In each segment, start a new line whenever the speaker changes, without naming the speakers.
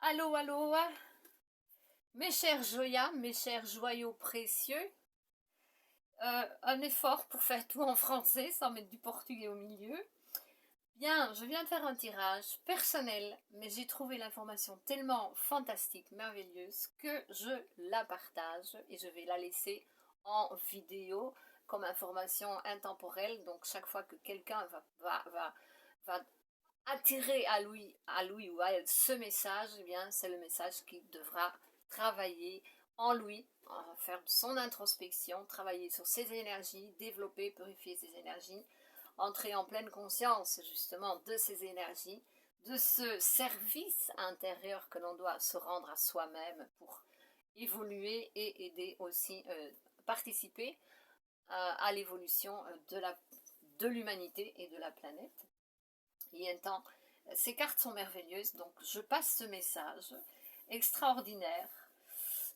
Allô, allô, mes chers joyas, mes chers joyaux précieux, un effort pour faire tout en français sans mettre du portugais au milieu. Bien, je viens de faire un tirage personnel, mais j'ai trouvé l'information tellement fantastique, merveilleuse, que je la partage et je vais la laisser en vidéo comme information intemporelle. Donc chaque fois que quelqu'un va attirer à lui ou à elle ce message, eh bien, c'est le message qui devra travailler en lui, faire son introspection, travailler sur ses énergies, développer, purifier ses énergies, entrer en pleine conscience justement de ces énergies, de ce service intérieur que l'on doit se rendre à soi-même pour évoluer et aider aussi, participer à l'évolution de l'humanité et de la planète. Et temps, ces cartes sont merveilleuses, donc je passe ce message extraordinaire.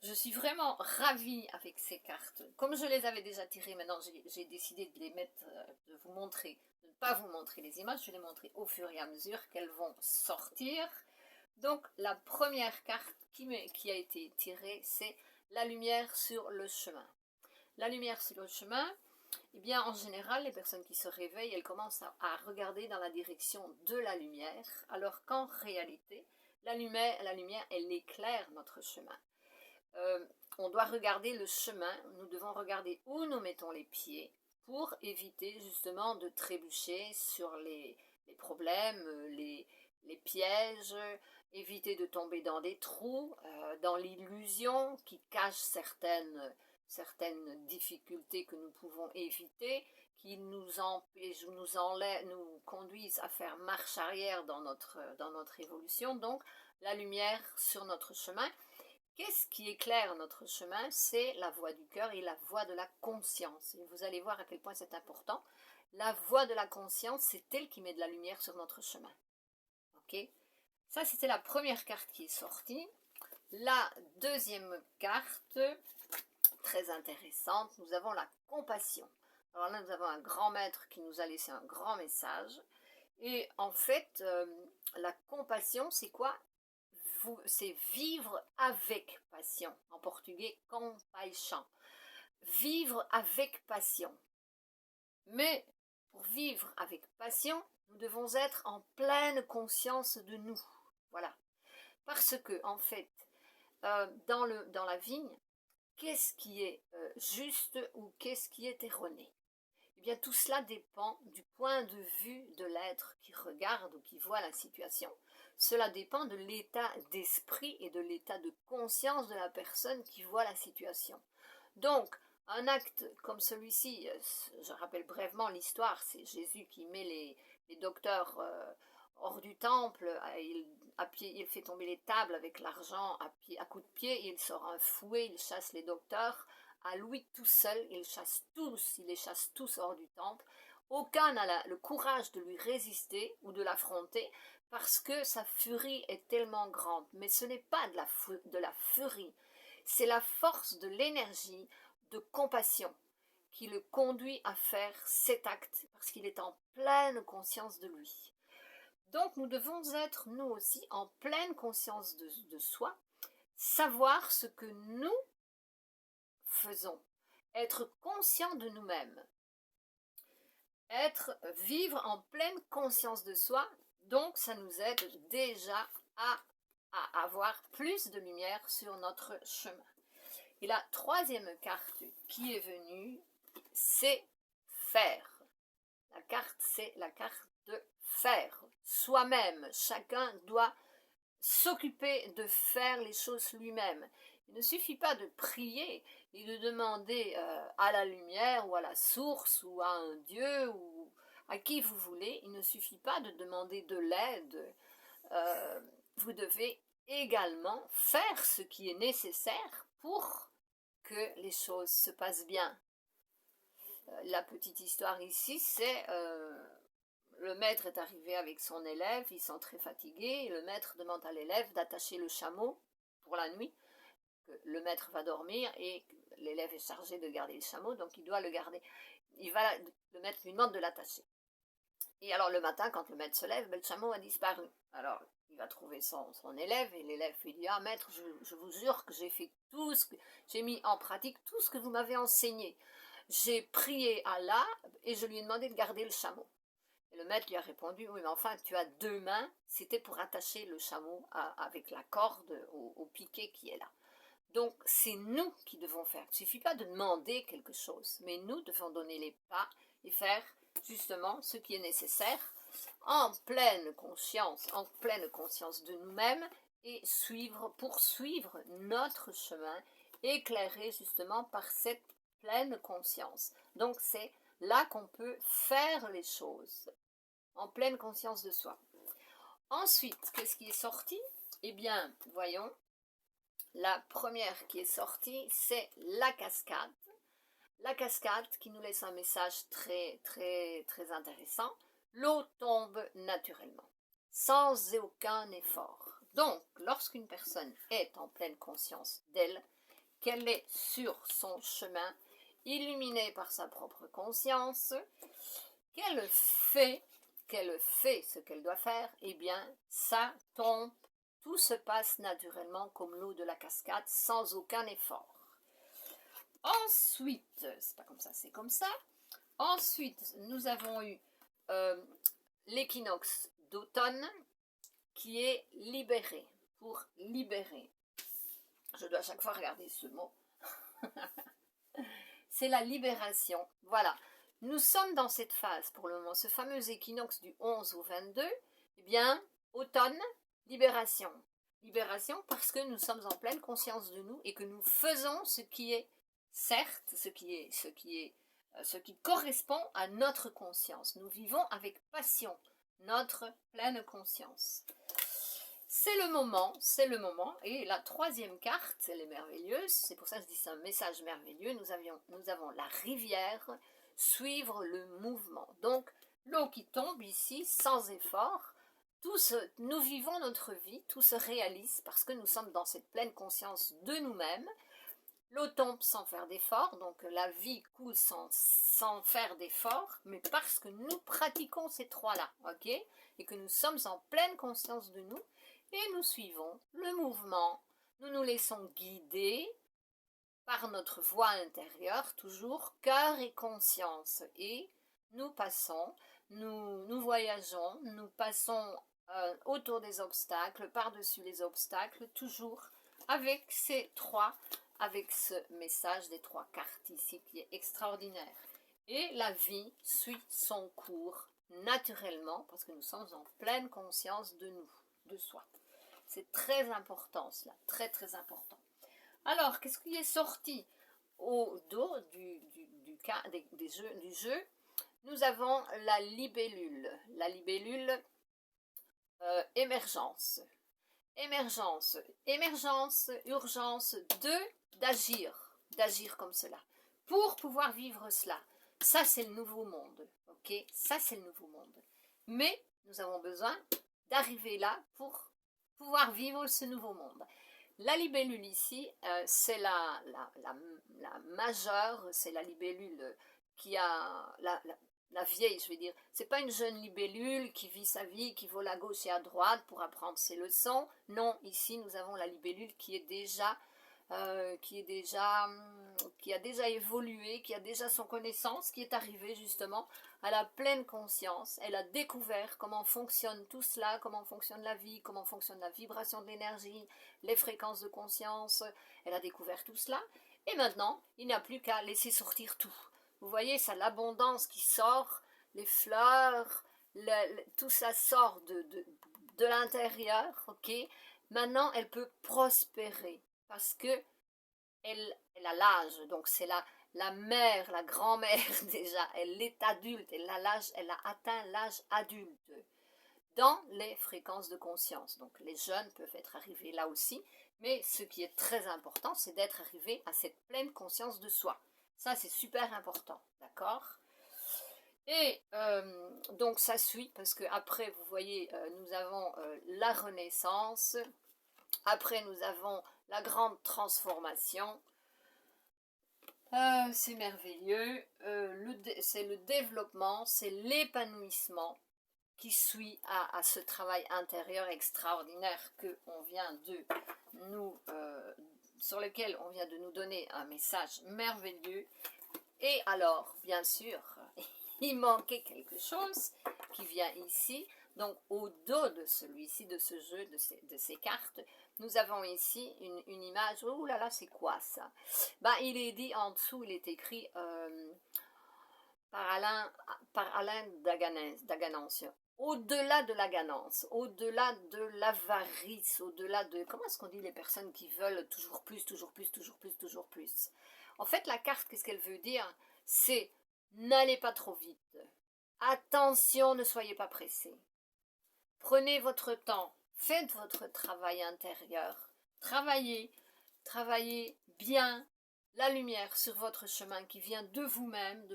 Je suis vraiment ravie avec ces cartes. Comme je les avais déjà tirées, maintenant j'ai décidé de les mettre, de vous montrer, de ne pas vous montrer les images, je vais les montrer au fur et à mesure qu'elles vont sortir. Donc la première carte qui a été tirée, c'est la lumière sur le chemin. La lumière sur le chemin, eh bien, en général, les personnes qui se réveillent, elles commencent à regarder dans la direction de la lumière, alors qu'en réalité, la lumière, elle éclaire notre chemin. On doit regarder le chemin, nous devons regarder où nous mettons les pieds pour éviter justement de trébucher sur les problèmes, les pièges, éviter de tomber dans des trous, dans l'illusion qui cache certaines difficultés que nous pouvons éviter, qui nous empêchent, nous conduisent à faire marche arrière dans notre évolution. Donc, la lumière sur notre chemin. Qu'est-ce qui éclaire notre chemin? C'est la voix du cœur et la voix de la conscience. Et vous allez voir à quel point c'est important. La voix de la conscience, c'est elle qui met de la lumière sur notre chemin. Ok? Ça, c'était la première carte qui est sortie. La deuxième carte, très intéressante, nous avons la compassion. Alors là, nous avons un grand maître qui nous a laissé un grand message. Et en fait, la compassion, c'est quoi? C'est vivre avec passion. En portugais, compaixão. Vivre avec passion. Mais pour vivre avec passion, nous devons être en pleine conscience de nous. Voilà. Parce que, en fait, dans la vigne, qu'est-ce qui est juste ou qu'est-ce qui est erroné? Eh bien, tout cela dépend du point de vue de l'être qui regarde ou qui voit la situation. Cela dépend de l'état d'esprit et de l'état de conscience de la personne qui voit la situation. Donc, un acte comme celui-ci, je rappelle brièvement l'histoire, c'est Jésus qui met les docteurs hors du temple, il fait tomber les tables avec l'argent à coups de pied, il sort un fouet, il chasse les docteurs. À lui tout seul, il les chasse tous hors du temple. Aucun n'a le courage de lui résister ou de l'affronter parce que sa furie est tellement grande. Mais ce n'est pas de la furie, c'est la force de l'énergie de compassion qui le conduit à faire cet acte parce qu'il est en pleine conscience de lui. Donc nous devons être nous aussi en pleine conscience de soi, savoir ce que nous faisons, être conscient de nous-mêmes, vivre en pleine conscience de soi, donc ça nous aide déjà à avoir plus de lumière sur notre chemin. Et la troisième carte qui est venue, c'est faire. La carte, c'est la carte de faire. Soi-même, chacun doit s'occuper de faire les choses lui-même. Il ne suffit pas de prier et de demander à la lumière ou à la source ou à un dieu ou à qui vous voulez. Il ne suffit pas de demander de l'aide. Vous devez également faire ce qui est nécessaire pour que les choses se passent bien. La petite histoire ici, c'est le maître est arrivé avec son élève, ils sont très fatigués, et le maître demande à l'élève d'attacher le chameau pour la nuit, que le maître va dormir et l'élève est chargé de garder le chameau, donc il doit le garder. Le maître lui demande de l'attacher. Et alors le matin, quand le maître se lève, le chameau a disparu. Alors il va trouver son élève et l'élève lui dit, ah maître, je vous jure que j'ai fait tout ce que j'ai mis en pratique tout ce que vous m'avez enseigné. J'ai prié Allah et je lui ai demandé de garder le chameau. Et le maître lui a répondu, oui mais enfin tu as 2 mains, c'était pour attacher le chameau avec la corde au piquet qui est là. Donc c'est nous qui devons faire. Il ne suffit pas de demander quelque chose, mais nous devons donner les pas et faire justement ce qui est nécessaire en pleine conscience de nous-mêmes et poursuivre notre chemin éclairé justement par cette pleine conscience. Donc c'est là qu'on peut faire les choses en pleine conscience de soi. Ensuite, qu'est-ce qui est sorti? Eh bien, voyons. La première qui est sortie, c'est la cascade. La cascade qui nous laisse un message très, très, très intéressant. L'eau tombe naturellement, sans aucun effort. Donc, lorsqu'une personne est en pleine conscience d'elle, qu'elle est sur son chemin, illuminée par sa propre conscience, qu'elle fait ce qu'elle doit faire, eh bien, ça tombe. Tout se passe naturellement comme l'eau de la cascade, sans aucun effort. Ensuite, c'est pas comme ça, c'est comme ça. Ensuite, nous avons eu l'équinoxe d'automne qui est libéré, pour libérer. Je dois à chaque fois regarder ce mot. C'est la libération. Voilà. Nous sommes dans cette phase pour le moment, ce fameux équinoxe du 11 au 22. Eh bien, automne, libération. Libération parce que nous sommes en pleine conscience de nous et que nous faisons ce qui est, certes, ce qui correspond à notre conscience. Nous vivons avec passion notre pleine conscience. C'est le moment, et la troisième carte, elle est merveilleuse, c'est pour ça que je dis c'est un message merveilleux, nous avons la rivière, suivre le mouvement. Donc, l'eau qui tombe ici, sans effort, nous vivons notre vie, tout se réalise parce que nous sommes dans cette pleine conscience de nous-mêmes. L'eau tombe sans faire d'effort, donc la vie coule sans faire d'effort, mais parce que nous pratiquons ces trois-là, ok? Et que nous sommes en pleine conscience de nous, et nous suivons le mouvement. Nous nous laissons guider par notre voix intérieure, toujours cœur et conscience. Et nous passons, nous voyageons, nous passons autour des obstacles, par-dessus les obstacles, toujours avec avec ce message des 3 cartes ici qui est extraordinaire. Et la vie suit son cours naturellement parce que nous sommes en pleine conscience de nous, de soi. C'est très important cela, très très important. Alors, qu'est-ce qui est sorti au dos du jeu? Nous avons la libellule. La libellule émergence. Émergence, urgence d'agir comme cela, pour pouvoir vivre cela. Ça, c'est le nouveau monde, ok? Ça, c'est le nouveau monde. Mais nous avons besoin d'arriver là pour pouvoir vivre ce nouveau monde. La libellule ici, c'est la majeure, c'est la libellule qui a la vieille, je vais dire. C'est pas une jeune libellule qui vit sa vie, qui vole à gauche et à droite pour apprendre ses leçons. Non, ici nous avons la libellule qui a déjà évolué, qui a déjà son connaissance, qui est arrivée justement à la pleine conscience. Elle a découvert comment fonctionne tout cela, comment fonctionne la vie, comment fonctionne la vibration de l'énergie, les fréquences de conscience. Elle a découvert tout cela. Et maintenant, il n'y a plus qu'à laisser sortir tout. Vous voyez, ça, l'abondance qui sort, les fleurs, tout ça sort de l'intérieur, ok? Maintenant, elle peut prospérer parce que elle a l'âge, donc c'est la mère, la grand-mère déjà, elle est adulte, elle a atteint l'âge adulte dans les fréquences de conscience. Donc les jeunes peuvent être arrivés là aussi, mais ce qui est très important, c'est d'être arrivé à cette pleine conscience de soi. Ça, c'est super important, d'accord? Et donc ça suit, parce que après, vous voyez, nous avons la renaissance, après nous avons la grande transformation. C'est merveilleux, c'est le développement, c'est l'épanouissement. qui suit à ce travail intérieur extraordinaire que on vient de nous, sur lequel on vient de nous donner un message merveilleux. Et alors, bien sûr, il manquait quelque chose qui vient ici. Donc, au dos de celui-ci, de ce jeu, de ces cartes, nous avons ici une image. Oh là là, c'est quoi ça? Ben, il est dit en dessous, il est écrit par Alain Daganance. Au-delà de la ganance, au-delà de l'avarice, au-delà de... Comment est-ce qu'on dit les personnes qui veulent toujours plus, toujours plus, toujours plus, toujours plus? En fait, la carte, qu'est-ce qu'elle veut dire? C'est n'allez pas trop vite. Attention, ne soyez pas pressés. Prenez votre temps, faites votre travail intérieur, travaillez bien la lumière sur votre chemin qui vient de vous-même,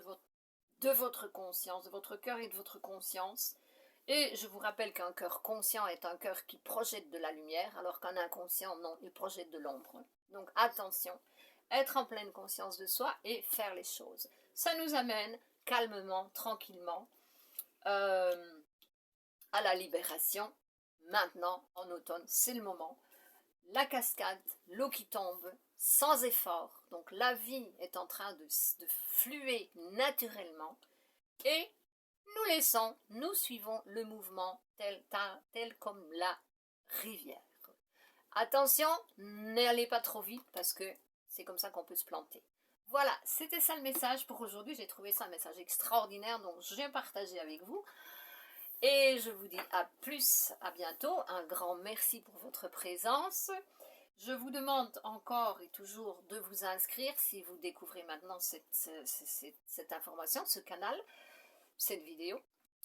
de votre conscience, de votre cœur et de votre conscience. Et je vous rappelle qu'un cœur conscient est un cœur qui projette de la lumière, alors qu'un inconscient, non, il projette de l'ombre. Donc attention, être en pleine conscience de soi et faire les choses. Ça nous amène calmement, tranquillement, à la libération. Maintenant, en automne, c'est le moment. La cascade, l'eau qui tombe, sans effort. Donc la vie est en train de fluer naturellement. Et nous suivons le mouvement tel comme la rivière. Attention, n'allez pas trop vite parce que c'est comme ça qu'on peut se planter. Voilà, c'était ça le message pour aujourd'hui. J'ai trouvé ça un message extraordinaire, donc je vais partager avec vous. Et je vous dis à plus, à bientôt. Un grand merci pour votre présence. Je vous demande encore et toujours de vous inscrire si vous découvrez maintenant cette information, ce canal, cette vidéo.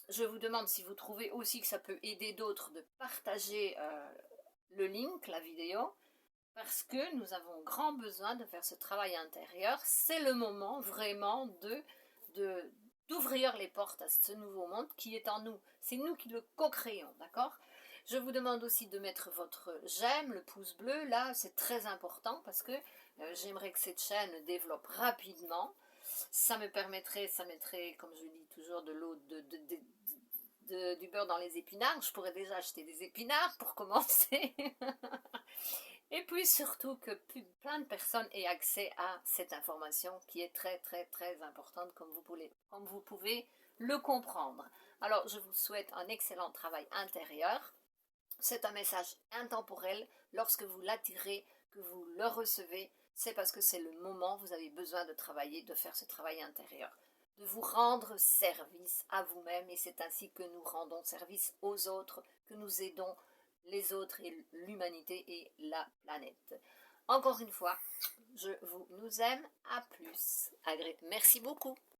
Je vous demande si vous trouvez aussi que ça peut aider d'autres de partager le link, la vidéo, parce que nous avons grand besoin de faire ce travail intérieur. C'est le moment vraiment d'ouvrir les portes à ce nouveau monde qui est en nous. C'est nous qui le co-créons, d'accord? Je vous demande aussi de mettre votre j'aime, le pouce bleu, là, c'est très important parce que j'aimerais que cette chaîne développe rapidement. Ça me permettrait, ça mettrait, comme je dis toujours, de l'eau, du beurre dans les épinards. Je pourrais déjà acheter des épinards pour commencer. Et puis surtout que plein de personnes aient accès à cette information qui est très très très importante comme vous pouvez le comprendre. Alors je vous souhaite un excellent travail intérieur. C'est un message intemporel. Lorsque vous l'attirez, que vous le recevez, c'est parce que c'est le moment, vous avez besoin de travailler, de faire ce travail intérieur, de vous rendre service à vous-même, et c'est ainsi que nous rendons service aux autres, que nous aidons les autres et l'humanité et la planète. Encore une fois, nous aime, à plus. Merci beaucoup.